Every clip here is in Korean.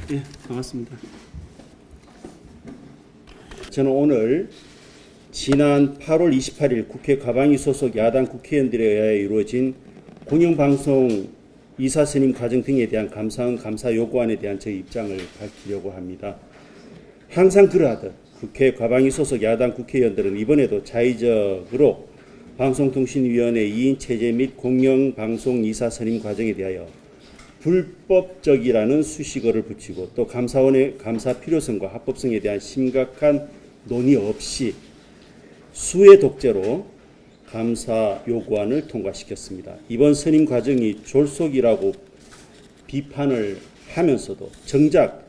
예, 반갑습니다. 저는 오늘 지난 8월 28일 국회 가방위 소속 야당 국회의원들에 의하여 이루어진 공영방송 이사 선임 과정 등에 대한 감사원 감사 요구안에 대한 저희 입장을 밝히려고 합니다. 항상 그러하듯 국회 가방위 소속 야당 국회의원들은 이번에도 자의적으로 방송통신위원회 2인 체제 및 공영방송 이사 선임 과정에 대하여 불법적이라는 수식어를 붙이고 또 감사원의 감사 필요성과 합법성에 대한 심각한 논의 없이 수의 독재로 감사 요구안을 통과시켰습니다. 이번 선임 과정이 졸속이라고 비판을 하면서도 정작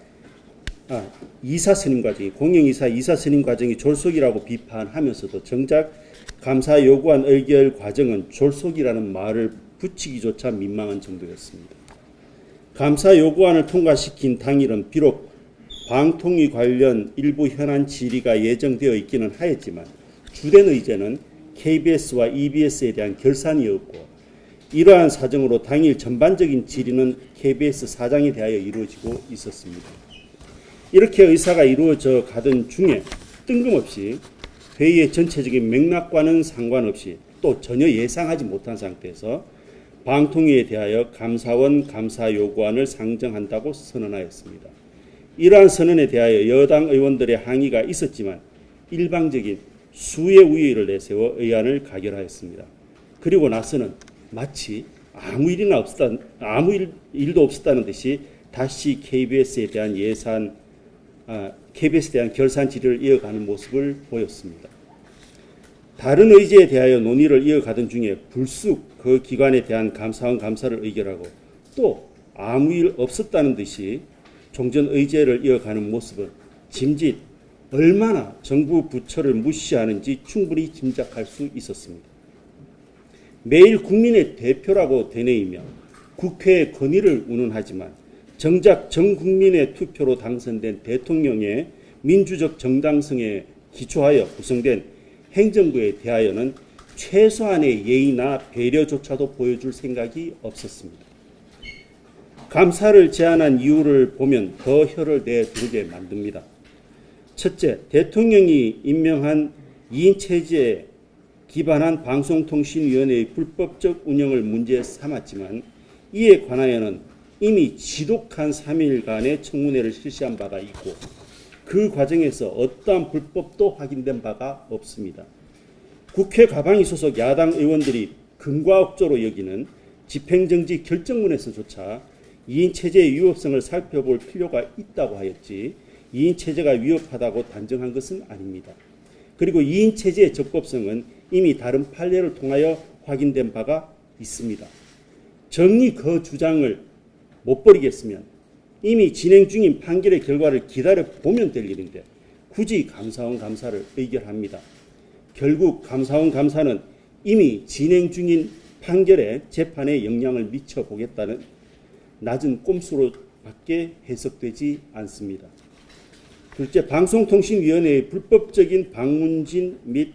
이사 선임 과정이 공영이사 이사 선임 과정이 졸속이라고 비판하면서도 정작 감사 요구안 의결 과정은 졸속이라는 말을 붙이기조차 민망한 정도였습니다. 감사 요구안을 통과시킨 당일은 비록 방통위 관련 일부 현안 질의가 예정되어 있기는 하였지만 주된 의제는 KBS와 EBS에 대한 결산이었고 이러한 사정으로 당일 전반적인 질의는 KBS 사장에 대하여 이루어지고 있었습니다. 이렇게 의사가 이루어져 가던 중에 뜬금없이 회의의 전체적인 맥락과는 상관없이 또 전혀 예상하지 못한 상태에서 방통위에 대하여 감사원 감사 요구안을 상정한다고 선언하였습니다. 이러한 선언에 대하여 여당 의원들의 항의가 있었지만 일방적인 수의 우위를 내세워 의안을 가결하였습니다. 그리고 나서는 마치 아무 일도 없었다는 듯이 다시 KBS에 대한 KBS에 대한 결산 질의를 이어가는 모습을 보였습니다. 다른 의제에 대하여 논의를 이어가던 중에 불쑥 그 기관에 대한 감사원 감사를 의결하고 또 아무 일 없었다는 듯이 종전 의제를 이어가는 모습은 짐짓 얼마나 정부 부처를 무시하는지 충분히 짐작할 수 있었습니다. 매일 국민의 대표라고 되뇌이며 국회의 권위를 운운하지만 정작 전 국민의 투표로 당선된 대통령의 민주적 정당성에 기초하여 구성된 행정부에 대하여는 최소한의 예의나 배려조차도 보여줄 생각이 없었습니다. 감사를 제안한 이유를 보면 더 혀를 내두르게 만듭니다. 첫째, 대통령이 임명한 2인 체제에 기반한 방송통신위원회의 불법적 운영을 문제 삼았지만 이에 관하여는 이미 지독한 3일간의 청문회를 실시한 바가 있고 그 과정에서 어떠한 불법도 확인된 바가 없습니다. 국회 가방위 소속 야당 의원들이 금과옥조로 여기는 집행정지 결정문에서조차 2인 체제의 위법성을 살펴볼 필요가 있다고 하였지 2인 체제가 위법하다고 단정한 것은 아닙니다. 그리고 2인 체제의 적법성은 이미 다른 판례를 통하여 확인된 바가 있습니다. 정리 그 주장을 못 버리겠으면 이미 진행 중인 판결의 결과를 기다려보면 될 일인데 굳이 감사원 감사를 의결합니다. 결국 감사원 감사는 이미 진행 중인 판결의 재판에 영향을 미쳐보겠다는 낮은 꼼수로밖에 해석되지 않습니다. 둘째, 방송통신위원회의 불법적인 방문진 및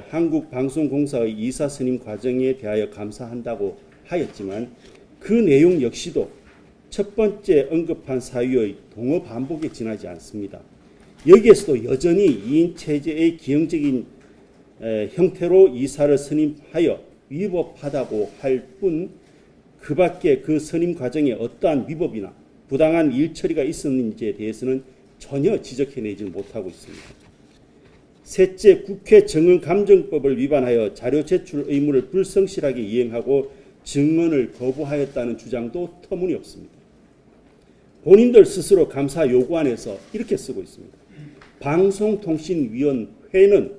한국방송공사의 이사 선임 과정에 대하여 감사한다고 하였지만 그 내용 역시도 첫 번째 언급한 사유의 동어 반복에 지나지 않습니다. 여기에서도 여전히 2인 체제의 기형적인 형태로 이사를 선임하여 위법하다고 할 뿐 그 밖에 그 선임 과정에 어떠한 위법이나 부당한 일 처리가 있었는지에 대해서는 전혀 지적해내지 못하고 있습니다. 셋째, 국회 정언감정법을 위반하여 자료 제출 의무를 불성실하게 이행하고 증언을 거부하였다는 주장도 터무니없습니다. 본인들 스스로 감사 요구안에서 이렇게 쓰고 있습니다. 방송통신위원회는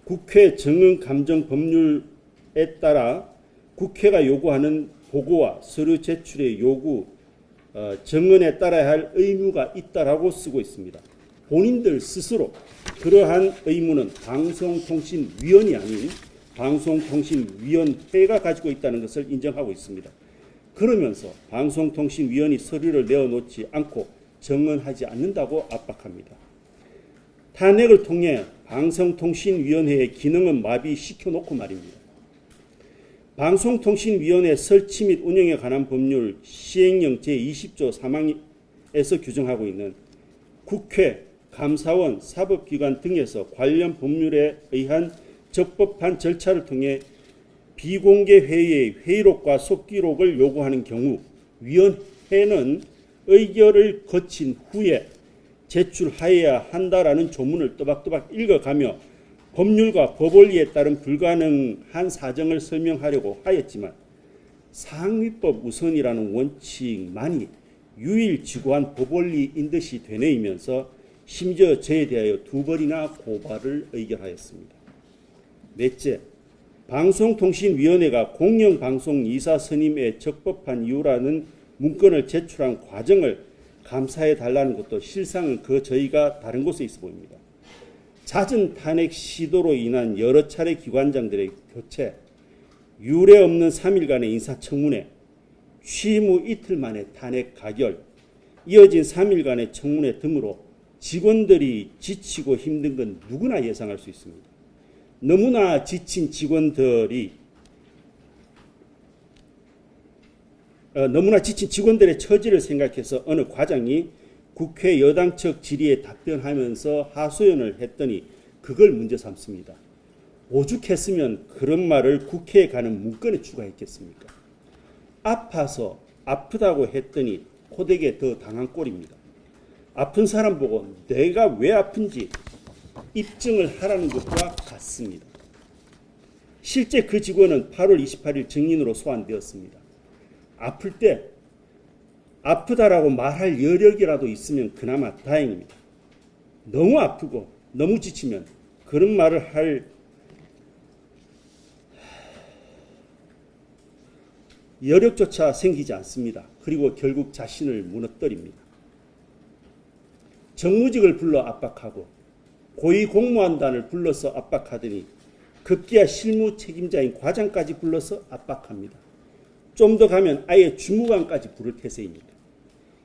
국회 정언감정 법률에 따라 국회가 요구하는 보고와 서류 제출의 요구, 정언에 따라야 할 의무가 있다라고 쓰고 있습니다. 본인들 스스로 그러한 의무는 방송통신위원이 아닌 방송통신위원회가 가지고 있다는 것을 인정하고 있습니다. 그러면서 방송통신위원이 서류를 내어놓지 않고 정언하지 않는다고 압박합니다. 탄핵을 통해 방송통신위원회의 기능은 마비시켜놓고 말입니다. 방송통신위원회 설치 및 운영에 관한 법률 시행령 제20조 3조에서 규정하고 있는 국회, 감사원, 사법기관 등에서 관련 법률에 의한 적법한 절차를 통해 비공개 회의의 회의록과 속기록을 요구하는 경우 위원회는 의결을 거친 후에 제출하여야 한다라는 조문을 또박또박 읽어가며 법률과 법원리에 따른 불가능한 사정을 설명하려고 하였지만 상위법 우선이라는 원칙만이 유일지구한 법원리인 듯이 되뇌이면서 심지어 저에 대하여 2번이나 고발을 의결하였습니다. 넷째, 방송통신위원회가 공영방송 이사 선임에 적법한 이유라는 문건을 제출한 과정을 감사해 달라는 것도 실상은 저희가 다른 곳에 있어 보입니다. 잦은 탄핵 시도로 인한 여러 차례 기관장들의 교체, 유례 없는 3일간의 인사청문회, 취임 후 이틀 만에 탄핵 가결, 이어진 3일간의 청문회 등으로 직원들이 지치고 힘든 건 누구나 예상할 수 있습니다. 너무나 지친 직원들의 처지를 생각해서 어느 과장이 국회 여당 측 질의에 답변하면서 하소연을 했더니 그걸 문제 삼습니다. 오죽했으면 그런 말을 국회에 가는 문건에 추가했겠습니까? 아파서 아프다고 했더니 호되게 더 당한 꼴입니다. 아픈 사람 보고 내가 왜 아픈지 입증을 하라는 것과 같습니다. 실제 그 직원은 8월 28일 증인으로 소환되었습니다. 아플 때 아프다라고 말할 여력이라도 있으면 그나마 다행입니다. 너무 아프고 너무 지치면 그런 말을 할 여력조차 생기지 않습니다. 그리고 결국 자신을 무너뜨립니다. 정무직을 불러 압박하고 고위공무원단을 불러서 압박하더니 급기야 실무 책임자인 과장까지 불러서 압박합니다. 좀 더 가면 아예 주무관까지 부를 태세입니다.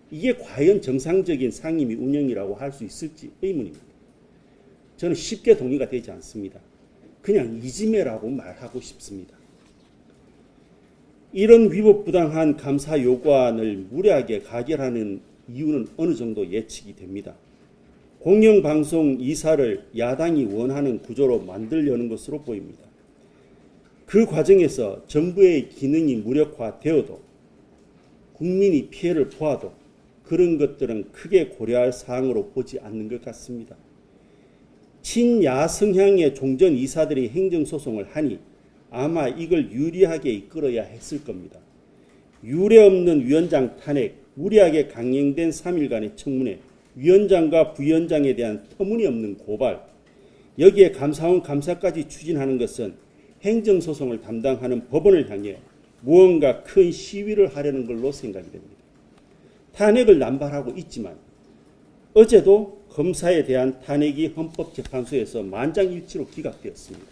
이게 과연 정상적인 상임위 운영이라고 할 수 있을지 의문입니다. 저는 쉽게 동의가 되지 않습니다. 그냥 이지매라고 말하고 싶습니다. 이런 위법부당한 감사 요구안을 무리하게 가결하는 이유는 어느 정도 예측이 됩니다. 공영방송 이사를 야당이 원하는 구조로 만들려는 것으로 보입니다. 그 과정에서 정부의 기능이 무력화되어도 국민이 피해를 보아도 그런 것들은 크게 고려할 사항으로 보지 않는 것 같습니다. 친야 성향의 종전 이사들이 행정소송을 하니 아마 이걸 유리하게 이끌어야 했을 겁니다. 유례 없는 위원장 탄핵, 무리하게 강행된 3일간의 청문회, 위원장과 부위원장에 대한 터무니없는 고발, 여기에 감사원 감사까지 추진하는 것은 행정소송을 담당하는 법원을 향해 무언가 큰 시위를 하려는 걸로 생각이 됩니다. 탄핵을 남발하고 있지만 어제도 검사에 대한 탄핵이 헌법재판소에서 만장일치로 기각되었습니다.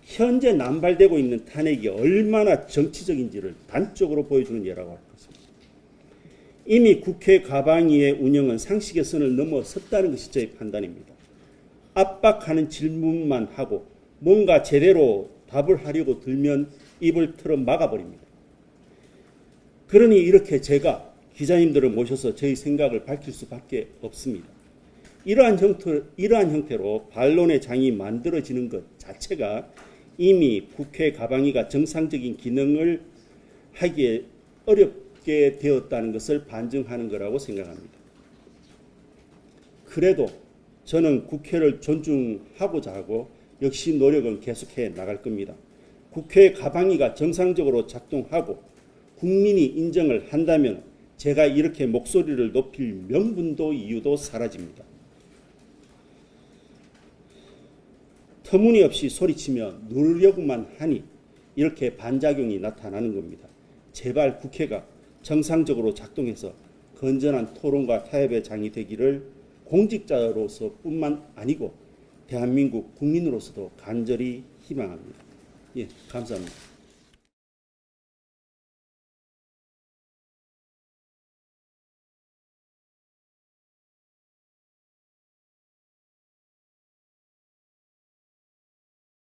현재 남발되고 있는 탄핵이 얼마나 정치적인지를 단적으로 보여주는 예라고 할 것입니다. 이미 국회 가방위의 운영은 상식의 선을 넘어섰다는 것이 저의 판단입니다. 압박하는 질문만 하고 뭔가 제대로 답을 하려고 들면 입을 틀어 막아버립니다. 그러니 이렇게 제가 기자님들을 모셔서 저희 생각을 밝힐 수밖에 없습니다. 이러한 형태로 반론의 장이 만들어지는 것 자체가 이미 국회 가방위가 정상적인 기능을 하기에 어렵게 되었다는 것을 반증하는 거라고 생각합니다. 그래도 저는 국회를 존중하고자 하고 역시 노력은 계속해 나갈 겁니다. 국회 가방위가 정상적으로 작동하고 국민이 인정을 한다면 제가 이렇게 목소리를 높일 명분도 이유도 사라집니다. 터무니없이 소리치며 누르려고만 하니 이렇게 반작용이 나타나는 겁니다. 제발 국회가 정상적으로 작동해서 건전한 토론과 타협의 장이 되기를 공직자로서뿐만 아니고 대한민국 국민으로서도 간절히 희망합니다. 예, 감사합니다.